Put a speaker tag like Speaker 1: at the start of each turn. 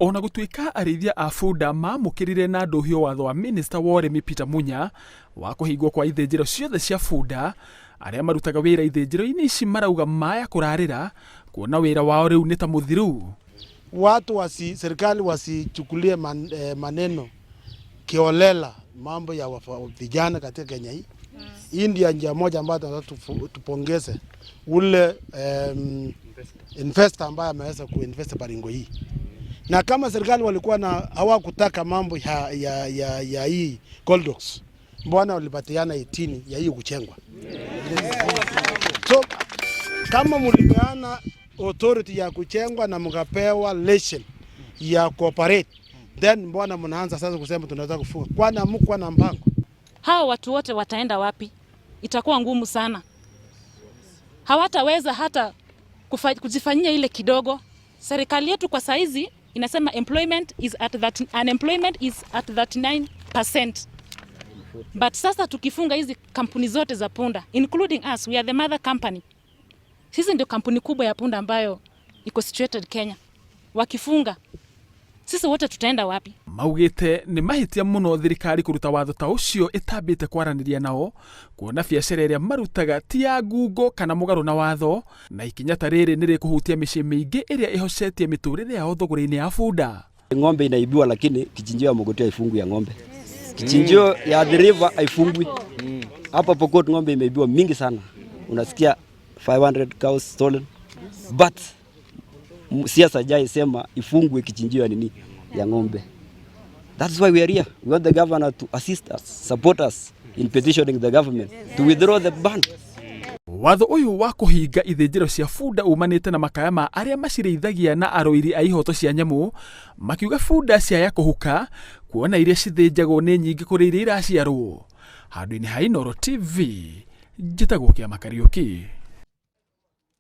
Speaker 1: Ona gutuika arithia a bunda mamukirire na nduhio watho wa Minister wa Urimi Peter Munya wa kuhingwo kwa ithinjiro ciothe cia bunda, aria marutaga wira ithinjiro-ini ici marauga maya kurarira kuona wira wao riu ni ta muthiru.
Speaker 2: Watu serikali wasichukulie maneno kiolela mambo ya vijana katika Kenya hii. Hii ndio njia moja ambayo tunataka tupongeze ule investor ambaye ameweza kuinvest Baringo hii. Na kama serikali walikuwa hawakutaka mambo ya hii Goldox, mbona walipatiana 18 ya hii kuchengwa? So kama mlipeana authority ya kuchengwa na mkapewa license ya cooperate, then mbona mnaanza sasa kusema tunataka kufunga? Kwani hamkuwa na mpango?
Speaker 3: Hao watu wote wataenda wapi? Itakuwa ngumu sana. Hawataweza hata kujifanyia ile kidogo. Serikali yetu kwa saizi inasema unemployment is at 39%. But sasa tukifunga hizi kampuni zote za punda, including us, we are the mother company. Sisi ndio kampuni kubwa ya punda ambayo iko situated Kenya. Wakifunga, sisi wote tutaenda wapi?
Speaker 1: Maugite ni mahitia muno thirikari kuruta watho ta ucio itambite kwaraniria nao, kuona biacara iria marutaga ti ya ngungo kana mugaru na watho, na ikinya ta riri niri kuhutia micii mingi iria ihocetie miturire yao thogora-ini ya bunda.
Speaker 4: Ng'ombe inaibiwa lakini kichinjio ya Mogotio haifungwi ya ng'ombe. Kichinjio ya the river haifungwi. Hapa Pokot ng'ombe imeibiwa mingi sana. Unasikia 500 cows stolen. But siasa jai sema ifungwe kichinjio ya nini ya ng'ombe. That's why we are here. We want the governor to assist us, support us in petitioning the government to withdraw the ban.
Speaker 1: Watho uyu wa kuhinga ithinjiro cia bunda umanite na makaya ma aria macirithagia na aroiri a ihoto cia nyamu, makiuga bunda ciaya kuhuka kuona iria cithinjagwo ni nyingi kuri iria iraciarwo. Handu-ini ha Inooro TV, njitagwo Kia Makariuki.